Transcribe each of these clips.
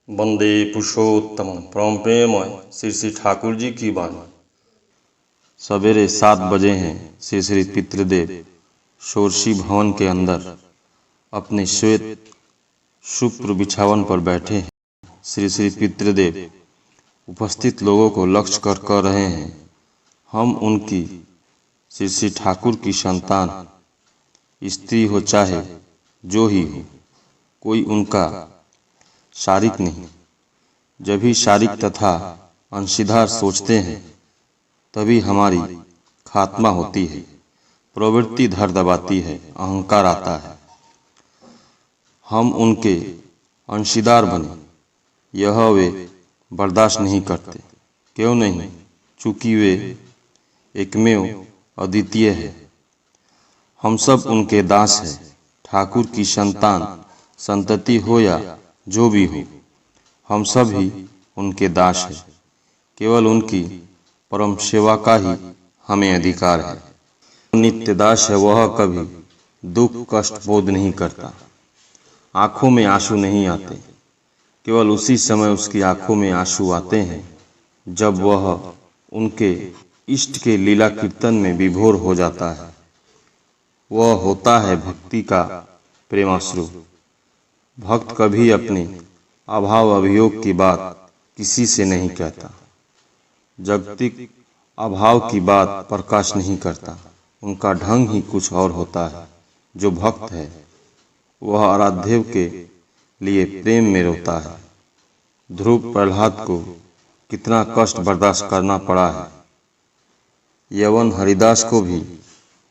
वंदे पुरुषोत्तम परम प्रेममय श्री श्री ठाकुर जी की वाणी। सवेरे 7 बजे हैं। श्री श्री पितृदेव षोडशी भवन के अंदर अपने श्वेत शुभ्र बिछावन पर बैठे हैं। श्री श्री पितृदेव उपस्थित लोगों को लक्ष्य कर कह रहे हैं, हम उनकी श्री श्री ठाकुर की संतान, स्त्री हो चाहे जो ही हो, कोई उनका शारीक नहीं। जब भी शारीक तथा अंशीदार सोचते हैं तभी हमारी खात्मा होती है, प्रवृत्ति धर दबाती है, अहंकार आता है। हम उनके अंशीदार बने यह वे बर्दाश्त नहीं करते। क्यों नहीं? चूंकि वे एकमेव अद्वितीय है। हम सब उनके दास हैं। ठाकुर की संतान, संतति हो या जो भी हो, हम सब ही उनके दास हैं। केवल उनकी परम सेवा का ही हमें अधिकार है। नित्य दास है, वह कभी दुख कष्ट बोध नहीं करता। आंखों में आंसू नहीं आते। केवल उसी समय उसकी आंखों में आंसू आते हैं जब वह उनके इष्ट के लीला कीर्तन में विभोर हो जाता है। वह होता है भक्ति का प्रेमाश्रु। भक्त कभी अपने अभाव अभियोग की बात किसी से नहीं कहता। जागतिक अभाव की बात प्रकाश नहीं करता। उनका ढंग ही कुछ और होता है। जो भक्त है वह आराध्य के लिए प्रेम में रोता है। ध्रुव प्रहलाद को कितना कष्ट बर्दाश्त करना पड़ा है। यवन हरिदास को भी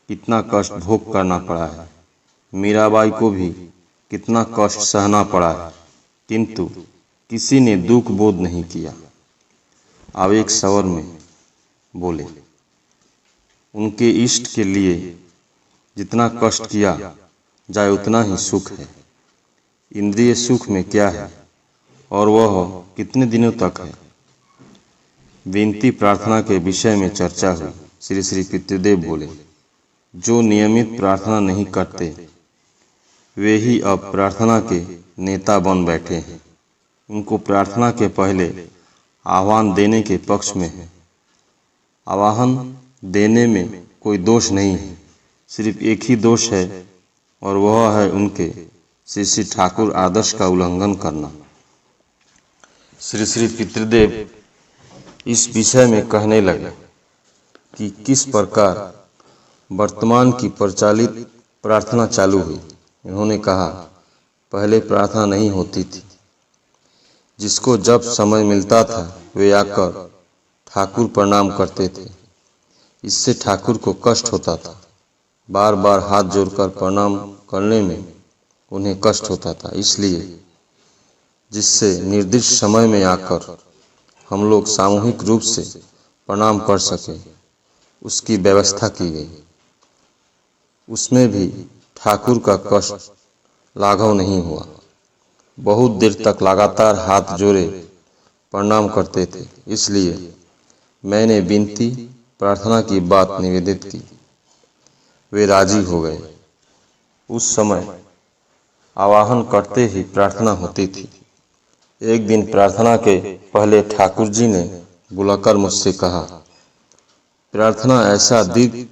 कितना कष्ट भोग करना पड़ा है। मीराबाई को भी कितना कष्ट सहना पड़ा है, किंतु किसी ने दुख बोध नहीं किया। आवेग स्वर में बोले, उनके इष्ट के लिए जितना कष्ट किया जाए उतना ही सुख है। इंद्रिय सुख में क्या है और वह कितने दिनों तक है। विनती प्रार्थना के विषय में चर्चा हुई। श्री श्री पितृदेव बोले, जो नियमित प्रार्थना नहीं करते वे ही अब प्रार्थना के नेता बन बैठे हैं। उनको प्रार्थना के पहले आह्वान देने के पक्ष में है। आह्वान देने में कोई दोष नहीं है, सिर्फ एक ही दोष है और वह है उनके श्री श्री ठाकुर आदर्श का उल्लंघन करना। श्री श्री पितृदेव इस विषय में कहने लगे कि किस प्रकार वर्तमान की प्रचलित प्रार्थना चालू हुई। इन्होंने कहा, पहले प्रार्थना नहीं होती थी। जिसको जब समय मिलता था वे आकर ठाकुर प्रणाम करते थे। इससे ठाकुर को कष्ट होता था। बार बार हाथ जोड़कर प्रणाम करने में उन्हें कष्ट होता था। इसलिए जिससे निर्दिष्ट समय में आकर हम लोग सामूहिक रूप से प्रणाम कर सके, उसकी व्यवस्था की गई। उसमें भी ठाकुर का कष्ट लाघव नहीं हुआ। बहुत देर तक लगातार हाथ जोड़े प्रणाम करते थे। इसलिए मैंने विनती प्रार्थना की बात निवेदित की। वे राजी हो गए। उस समय आवाहन करते ही प्रार्थना होती थी। एक दिन प्रार्थना के पहले ठाकुर जी ने बुलाकर मुझसे कहा, प्रार्थना ऐसा दीर्घ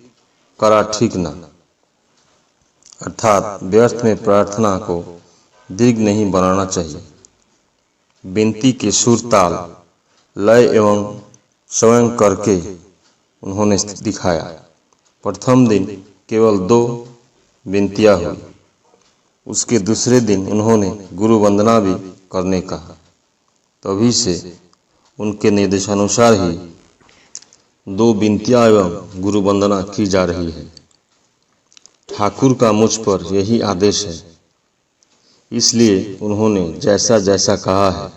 करा ठीक ना, अर्थात व्यर्थ में प्रार्थना को दीर्घ नहीं बनाना चाहिए। विनती के सुर, ताल, लय एवं स्वयं करके उन्होंने दिखाया। प्रथम दिन केवल 2 विनतियां हुई। उसके दूसरे दिन उन्होंने गुरु वंदना भी करने कहा। तभी से उनके निर्देशानुसार ही 2 विनतियां एवं गुरु वंदना की जा रही है। ठाकुर का मुझ पर यही आदेश है। इसलिए उन्होंने जैसा जैसा कहा है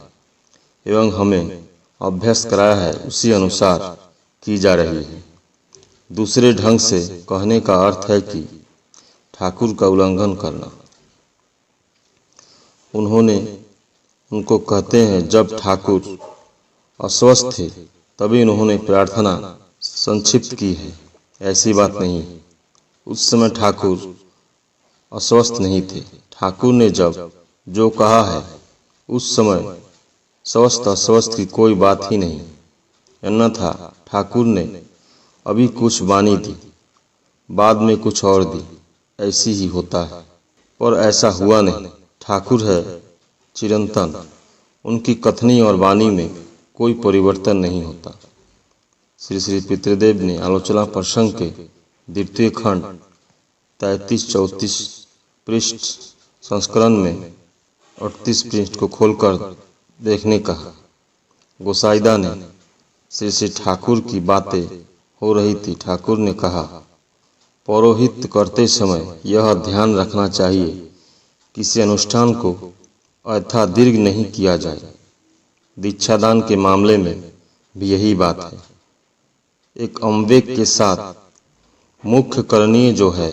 एवं हमें अभ्यस्त कराया है उसी अनुसार की जा रही है। दूसरे ढंग से कहने का अर्थ है कि ठाकुर का उल्लंघन करना। उनको कहते हैं, जब ठाकुर अस्वस्थ थे तभी उन्होंने प्रार्थना संक्षिप्त की है, ऐसी बात नहीं है। उस समय ठाकुर अस्वस्थ नहीं थे। ठाकुर ने जब जो कहा है उस समय स्वस्थ अस्वस्थ की कोई बात ही नहीं। अन्यथा ठाकुर ने अभी कुछ वाणी दी, बाद में कुछ और दी, ऐसी ही होता है। पर ऐसा हुआ नहीं। ठाकुर है चिरंतन, उनकी कथनी और वाणी में कोई परिवर्तन नहीं होता। श्री श्री पितृदेव ने आलोचना प्रसंग के द्वितीय खंड 33-34 पृष्ठ संस्करण में 38 पृष्ठ को खोलकर देखने कहा। गोसाईदा ने श्री श्री ठाकुर की बातें हो रही थी। ठाकुर ने कहा, पौरोहित्य करते समय यह ध्यान रखना चाहिए, किसी अनुष्ठान को अयथा दीर्घ नहीं किया जाए। दीक्षादान के मामले में भी यही बात है। एक अमवेग के साथ मुख्य करणीय जो है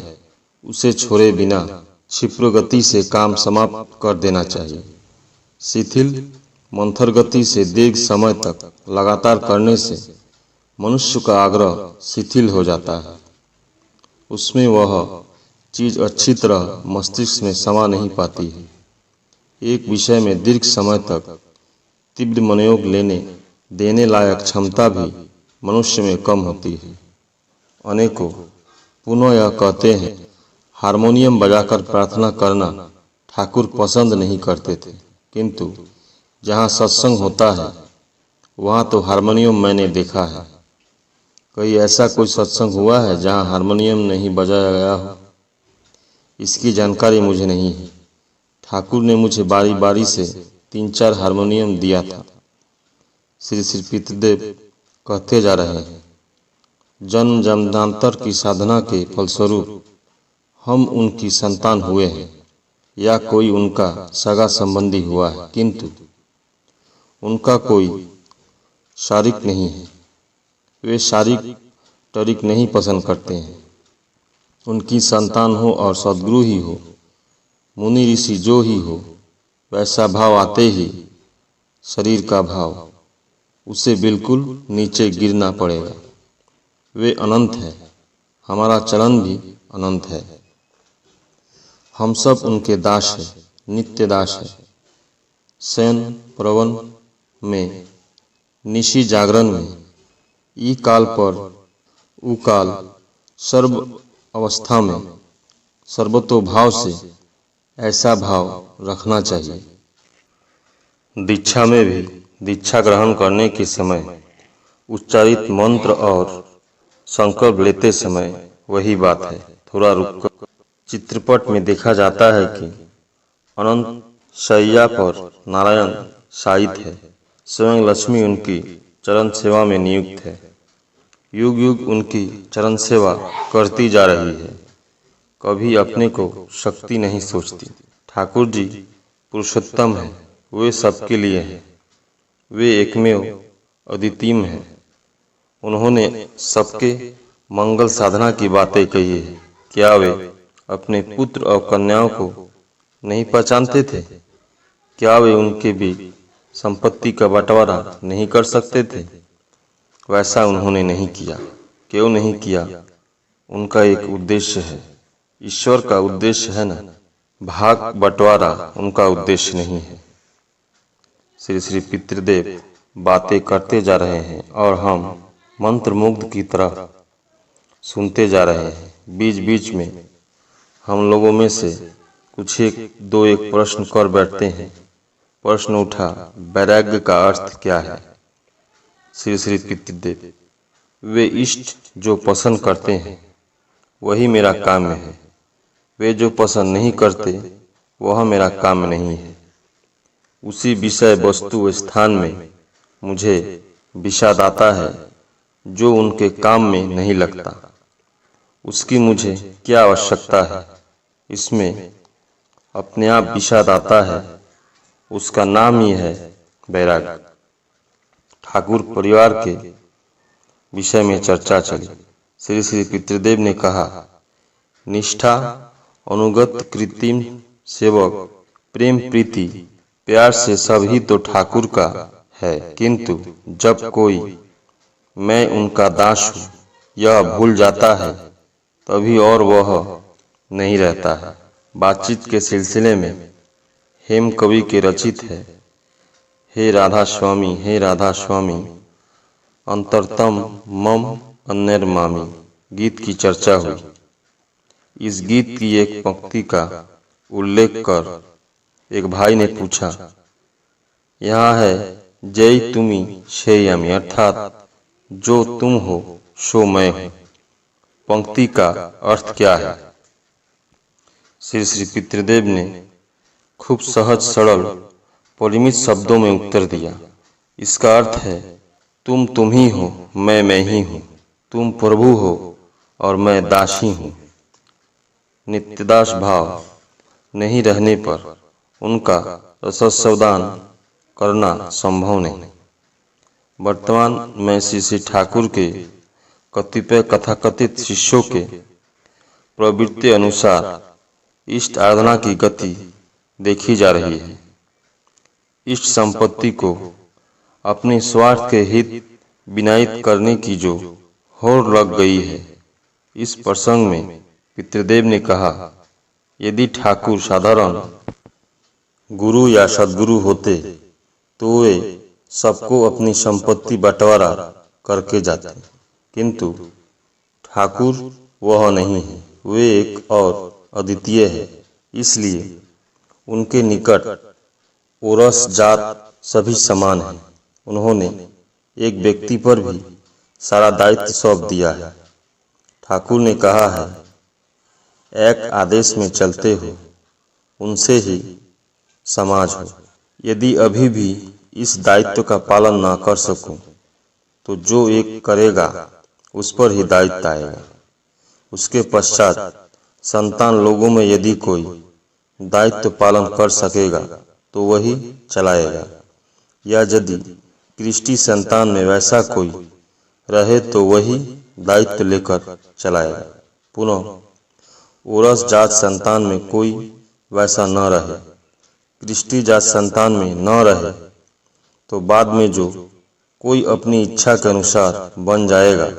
उसे छोड़े बिना क्षिप्र गति से काम समाप्त कर देना चाहिए। शिथिल मंथर गति से दीर्घ समय तक लगातार करने से मनुष्य का आग्रह शिथिल हो जाता है। उसमें वह चीज अच्छी तरह मस्तिष्क में समा नहीं पाती है। एक विषय में दीर्घ समय तक तीव्र मनोयोग लेने देने लायक क्षमता भी मनुष्य में कम होती है। अनेकों पुनः यह कहते हैं, हारमोनियम बजाकर प्रार्थना करना ठाकुर पसंद नहीं करते थे, किंतु जहाँ सत्संग होता है वहाँ तो हारमोनियम मैंने देखा है। कहीं ऐसा कोई सत्संग हुआ है जहाँ हारमोनियम नहीं बजाया गया हो? इसकी जानकारी मुझे नहीं है। ठाकुर ने मुझे बारी बारी से 3-4 हारमोनियम दिया था। श्री श्री पितृदेव कहते जा रहे हैं, जन्म जन्मांतर की साधना के फलस्वरूप हम उनकी संतान हुए हैं या कोई उनका सगा संबंधी हुआ है, किंतु उनका कोई शारीक नहीं है। वे शारीक टरीक नहीं पसंद करते हैं। उनकी संतान हो और सद्गुरु ही हो, मुनि ऋषि जो ही हो, वैसा भाव आते ही शरीर का भाव उसे बिल्कुल नीचे गिरना पड़ेगा। वे अनंत है, हमारा चलन भी अनंत है। हम सब उनके दास है, नित्य दास है। शयन प्रवन में, निशी जागरण में, ई काल पर उ काल, सर्व अवस्था में सर्वतोभाव से ऐसा भाव रखना चाहिए। दीक्षा में भी दीक्षा ग्रहण करने के समय उच्चारित मंत्र और संकल्प लेते समय वही बात है। थोड़ा रुककर चित्रपट में देखा जाता है कि अनंत शैया पर नारायण शायित है। स्वयं लक्ष्मी उनकी चरण सेवा में नियुक्त है। युग युग उनकी चरण सेवा करती जा रही है, कभी अपने को शक्ति नहीं सोचती। ठाकुर जी पुरुषोत्तम हैं, वे सबके लिए हैं। वे एकमेव अद्वितीय हैं। उन्होंने सबके मंगल साधना की बातें कही है। क्या वे अपने पुत्र और कन्याओं को नहीं पहचानते थे? क्या वे उनके भी संपत्ति का बंटवारा नहीं कर सकते थे? वैसा उन्होंने नहीं किया। क्यों नहीं किया? उनका एक उद्देश्य है। ईश्वर का उद्देश्य है ना, भाग बंटवारा उनका उद्देश्य नहीं है। श्री श्री पितृदेव बातें करते जा रहे हैं और हम मंत्रमुग्ध की तरह सुनते जा रहे हैं। बीच बीच में हम लोगों में से कुछ एक प्रश्न कर बैठते हैं। प्रश्न उठा, वैराग्य का अर्थ क्या है? श्री श्री पितृदेव, वे इष्ट जो पसंद करते हैं वही मेरा काम्य है। वे जो पसंद नहीं करते वह मेरा काम्य नहीं है। उसी विषय वस्तु स्थान में मुझे विषाद आता है जो उनके काम में नहीं लगता। उसकी मुझे क्या आवश्यकता है? इसमें अपने आप विषाद आता है, उसका नाम ही है वैराग्य। ठाकुर परिवार के विषय में चर्चा चली। श्री श्री पितृदेव ने कहा, निष्ठा, अनुगत, कृत्रिम सेवक, प्रेम, प्रीति, प्यार से सब ही तो ठाकुर का है, किंतु जब कोई मैं उनका दास हूँ यह भूल जाता है तभी और वह नहीं रहता है। बातचीत के सिलसिले में हेम कवि के रचित है, हे राधा स्वामी, हे राधा स्वामी, अंतरतम मम अन्यर्मामी गीत की चर्चा हुई। इस गीत की एक पंक्ति का उल्लेख कर एक भाई ने पूछा, यहाँ है जय तुमी शेयमी, अर्थात जो तुम हो सो मैं हूँ। पंक्ति का अर्थ क्या है? श्री श्री पितृदेव ने खूब सहज सरल परिमित शब्दों में उत्तर दिया। इसका अर्थ है, तुम ही हो, मैं ही हूँ। तुम प्रभु हो और मैं दासी हूँ। नित्यदास भाव नहीं रहने पर उनका रसस्वादन करना संभव नहीं। वर्तमान में श्री श्री ठाकुर के कतिपय कथाकथित शिष्यों के प्रवृत्ति अनुसार इष्ट आराधना की गति देखी जा रही है। इष्ट संपत्ति को अपने स्वार्थ के हित विनायित करने की जो होड़ लग गई है, इस प्रसंग में पितृदेव ने कहा, यदि ठाकुर साधारण गुरु या सदगुरु होते तो वे सबको अपनी संपत्ति बंटवारा करके जाते, किंतु ठाकुर वह नहीं है। वे एक और अद्वितीय है, इसलिए उनके निकट ओरस जात सभी समान हैं। उन्होंने एक व्यक्ति पर भी सारा दायित्व सौंप दिया है। ठाकुर ने कहा है, एक आदेश में चलते हो, उनसे ही समाज हो। यदि अभी भी इस दायित्व का पालन न कर सकूं, तो जो एक करेगा उस पर ही दायित्व आएगा। उसके पश्चात संतान लोगों में यदि कोई दायित्व पालन कर सकेगा तो वही चलाएगा, या यदि कृष्टि संतान में वैसा कोई रहे तो वही दायित्व लेकर चलाएगा। पुनः ओरस जात संतान में कोई वैसा न रहे, कृष्टि जात संतान में न रहे, तो बाद में जो कोई अपनी इच्छा के अनुसार बन जाएगा,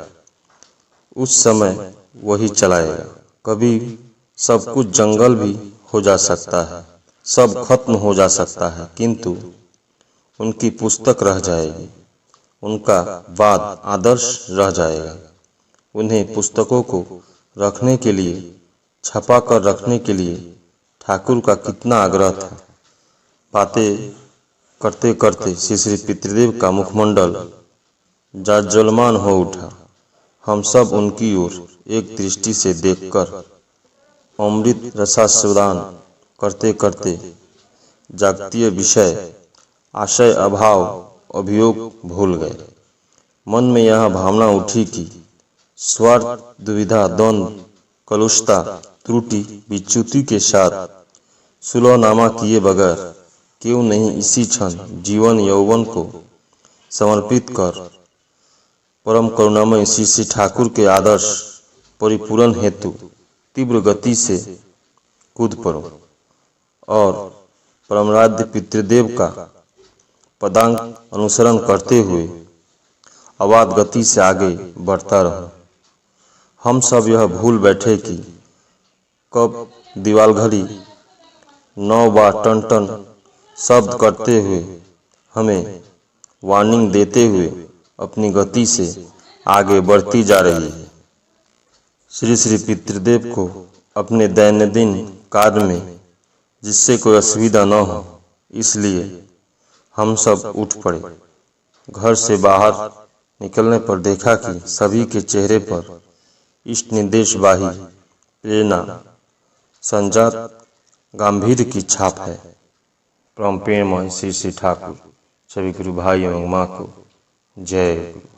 उस समय वही चलाएगा। कभी सब कुछ जंगल भी हो जा सकता है, सब खत्म हो जा सकता है, किंतु उनकी पुस्तक रह जाएगी, उनका वाद आदर्श रह जाएगा। उन्हें पुस्तकों को रखने के लिए, छपा कर रखने के लिए ठाकुर का कितना आग्रह था। बातें करते करते श्री श्री पितृदेव का मुखमंडल जाज्वल्यमान हो उठा। हम सब उनकी ओर एक दृष्टि से देखकर अमृत रसास्वादन करते करते जागतिक विषय, आशय, अभाव, अभियोग भूल गए। मन में यह भावना उठी कि स्वार्थ, दुविधा, द्वंद्व, कलुषता, त्रुटि, विच्युति के साथ सुलहनामा किए बगैर क्यों नहीं इसी क्षण जीवन यौवन को समर्पित कर परम करुणामय श्री श्री ठाकुर के आदर्श परिपूरण हेतु तीव्र गति से कूद पड़ो और परमराध्य पितृदेव का पदांक अनुसरण करते हुए अवाध गति से आगे बढ़ता रहो। हम सब यह भूल बैठे कि कब दीवाल घड़ी 9 बार टन टन शब्द करते हुए हमें वार्निंग देते हुए अपनी गति से आगे बढ़ती जा रही है। श्री श्री पितृदेव को अपने दैनंदिन कार्य में जिससे कोई असुविधा न हो, इसलिए हम सब उठ पड़े। घर से बाहर निकलने पर देखा कि सभी के चेहरे पर इष्ट निर्देशवाही प्रेरणा संजात गांधीर्य की छाप है। परम प्रेममय श्री श्री ठाकुर सभी गुरु भाई एवं माँ को जय गुरु।